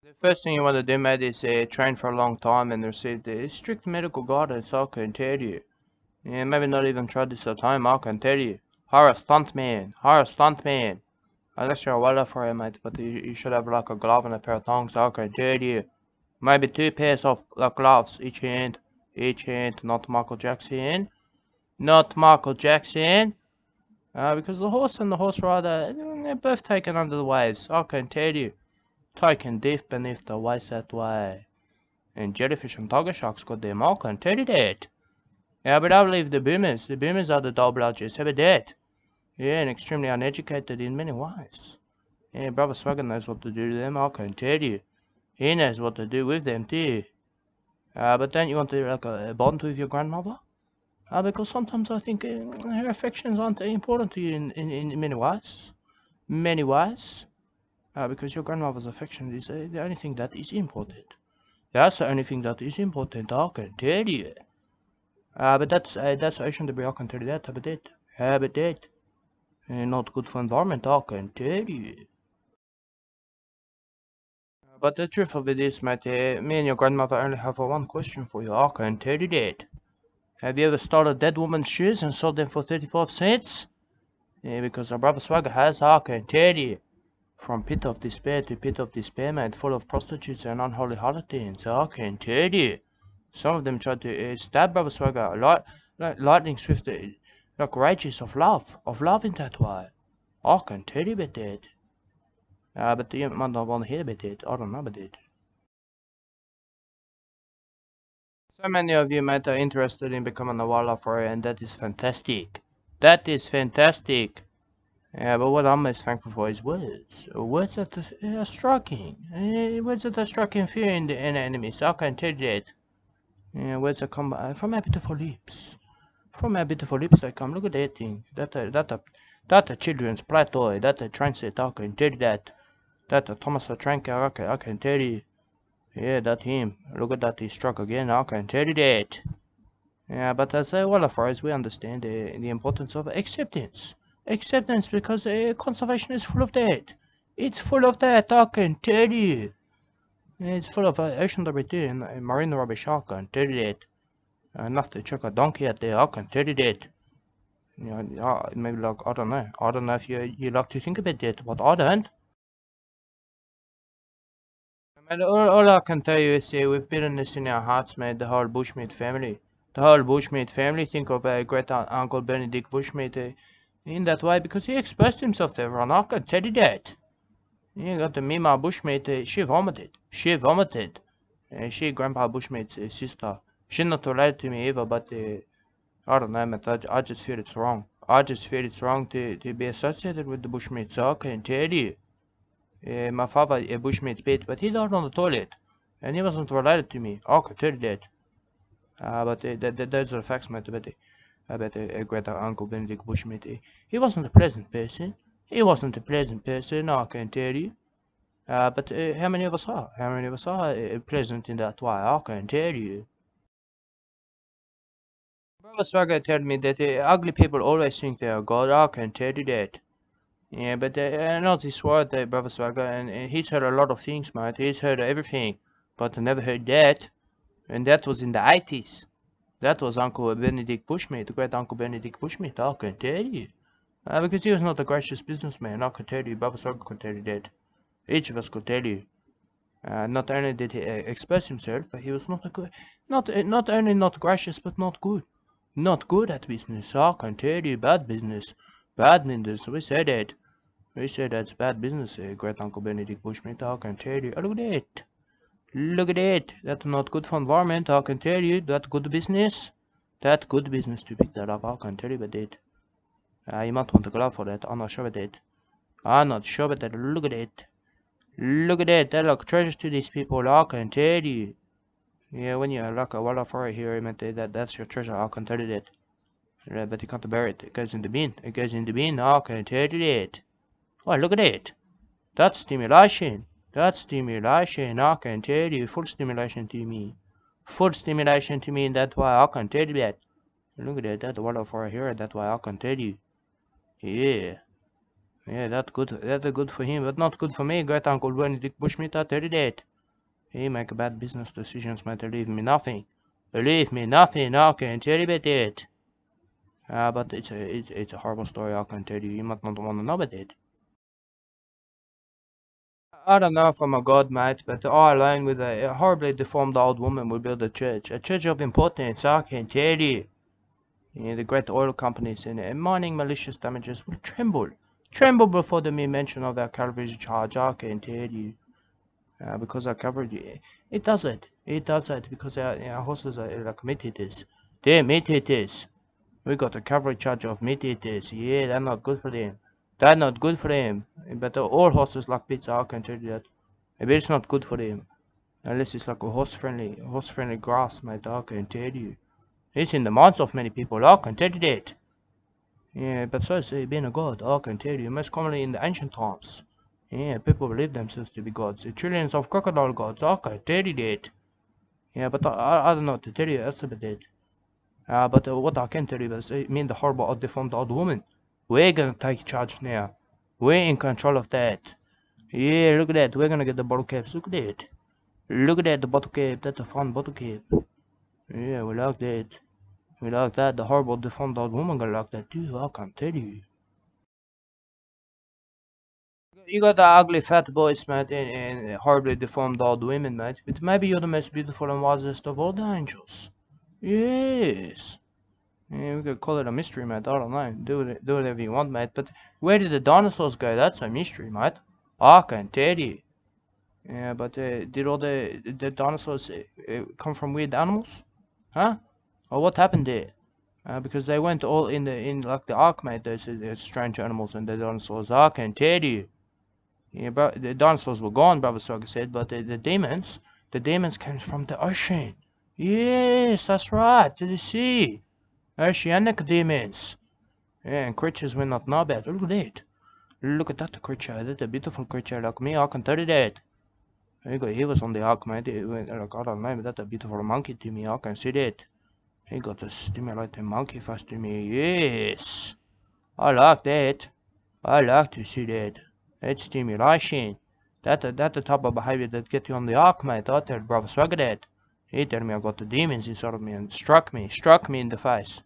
The first thing you want to do, mate, is train for a long time and receive the strict medical guidance, I can tell you. Yeah, maybe not even try this at home, I can tell you. Hire a stuntman, hire a stuntman. Unless you're a welder, mate, but you should have like a glove and a pair of tongs, I can tell you. Maybe two pairs of gloves, each hand, not Michael Jackson. Not Michael Jackson. Because the horse and the horse rider, they're both taken under the waves, I can tell you. Taken deep beneath the waves that way. And jellyfish and tiger sharks got their mark, I can tell you that. Yeah, but I'll leave the boomers. The boomers are the Dole bludgers, how about that? Yeah, and extremely uneducated in many ways. Yeah, Brother Swagger knows what to do to them, I can tell you. He knows what to do with them too. But don't you want to like a bond with your grandmother? Because sometimes I think her affections aren't important to you in many ways. Many ways. Because your grandmother's affection is the only thing that is important. That's the only thing that is important, I can tell you. But that's ocean debris, I can tell you that. How about that? How about that? Not good for environment, I can tell you. But the truth of it is, mate, me and your grandmother only have one question for you, I can tell you that. Have you ever stolen a dead woman's shoes and sold them for 35 cents? Yeah, because our brother Swagger has, I can tell you. From pit of despair to pit of despair, mate, full of prostitutes and unholy harlequins, I can tell you. Some of them tried to stab brother Swagger, lightning swift, like rages of love in that way. I can tell you about that. But you might not want to hear about it. I don't know about it. So many of you, mate, are interested in becoming a wildlifer, and that is fantastic. That is fantastic. Yeah, but what I'm most thankful for is words. Words that are striking. Words that are striking fear in the enemies. I can tell you that. Yeah, words that come from our beautiful lips. From our beautiful lips they come. Look at that thing. That a children's play toy. That a train set. I can tell you that. That a Thomas the Train Car. I can tell you. Yeah, that him. Look at that. He struck again. I can tell you that. Yeah, but as wildfires, we understand the importance of acceptance. Acceptance because conservation is full of that. It's full of that, I can tell you. It's full of ocean debris and marine rubbish, I can tell you that. Enough to chuck a donkey out there, I can tell you that. You know, maybe like, I don't know. I don't know if you like to think about that, but I don't. And all I can tell you is we've bitterness in our hearts, mate, the whole Bushmeat family. The whole Bushmeat family, think of great uncle Benedict Bushmeat in that way because he expressed himself to everyone. I can tell you that. You got the Mima Bushmeat, she vomited. She vomited. She, Grandpa Bushmeat's sister. She's not related to me either, but I don't know, mate. I just feel it's wrong. I just feel it's wrong to be associated with the Bushmeat, so I can tell you. My father a bushmeat pit, but he died on the toilet, and he wasn't related to me. I can tell you that. But those are the facts, mate. About great uncle Benedict Bushmeat. He wasn't a pleasant person. He wasn't a pleasant person, I can tell you. But how many of us are? How many of us are pleasant in that way? I can tell you. Brother Swagger told me that ugly people always think they are God. I can tell you that. Yeah, but I know this word, Brother Swagger, and he's heard a lot of things, mate. He's heard everything, but I never heard that. And that was in the 80s. That was Uncle Benedict Bushmeat, great Uncle Benedict Bushmeat, I can tell you. Because he was not a gracious businessman, I can tell you. Brother Swagger could tell you that. Each of us could tell you. Not only did he express himself, but he was not a good, not only not gracious, but not good. Not good at business, I can tell you. Bad business. Bad business, we said that. We said that's bad business, great Uncle Benedict Bushmeat, I can tell you. Look at that. Look at that. That's not good for environment, I can tell you. That good business. That good business to pick that up, I can tell you about that. You might want a glove for that, I'm not sure about that. I'm not sure about that. Look at that. Look at that. They look treasures to these people, I can tell you. Yeah, when you're like a wildfire here, I meant that's your treasure, I can tell you that. But you can't bury it. It goes in the bin. It goes in the bin, I can tell you that. Oh, look at that. That's stimulation. That's stimulation, I can tell you. Full stimulation to me. Full stimulation to me in that way, I can tell you that. Look at that, that's wildfire here, that way I can tell you. Yeah. Yeah, that's good for him, but not good for me, great Uncle Benedict Bushmeat, I tell you that. He make bad business decisions, mate. They leave me nothing. They leave me nothing. I can tell you about it. But it's a horrible story. I can tell you. You might not want to know about it. I don't know if I'm a god, mate, but I, alone with a horribly deformed old woman, will build a church of importance. I can tell you. Yeah, the great oil companies and mining malicious damages will tremble before the mere mention of our Calvary's charge. I can tell you. Because our Calvary, it does it, because our horses are like meat eaters. They're meat eaters. We got a Calvary charge of meat eaters. Yeah, they're not good for them. They're not good for them. But all horses like pizza, I can tell you that. Maybe it's not good for them. Unless it's like a horse-friendly grass, my dog can tell you. It's in the minds of many people, I can tell you that. Yeah, but so is being a god, I can tell you, most commonly in the ancient times. Yeah, people believe themselves to be gods. Trillions of crocodile gods, I can tell you that. Yeah, but I don't know what to tell you else about that. But what I can tell you is, me and the horrible, deformed old woman, we're gonna take charge now. We're in control of that. Yeah, look at that. We're gonna get the bottle caps. Look at that. Look at that, the bottle cap. That's a fun bottle cap. Yeah, we like that. We like that. The horrible, deformed old woman gonna like that too. I can tell you. You got the ugly fat boys, mate, and horribly deformed old women, mate. But maybe you're the most beautiful and wisest of all the angels. Yes. Yeah, we could call it a mystery, mate. I don't know. Do whatever you want, mate. But where did the dinosaurs go? That's a mystery, mate. I can tell you. Yeah, but did all the dinosaurs come from weird animals? Huh? Or what happened there? Because they went all in like the ark, mate. Those strange animals and the dinosaurs. I can tell you. Yeah, but the dinosaurs were gone, Brother Saga said. But the demons came from the ocean. Yes, that's right. To the sea. Oceanic demons. Yeah, and creatures we not know about. Look at that. Look at that creature. That's a beautiful creature like me. I can tell you that. He was on the ark, mate. He went, like, I don't know, but that's a beautiful monkey to me. I can see that. He got a stimulating monkey face to me. Yes. I like that. I like to see that. That's stimulation. That the type of behavior that get you on the ark, mate. I tell Brother Swagger that. He told me I got the demons inside of me and struck me in the face.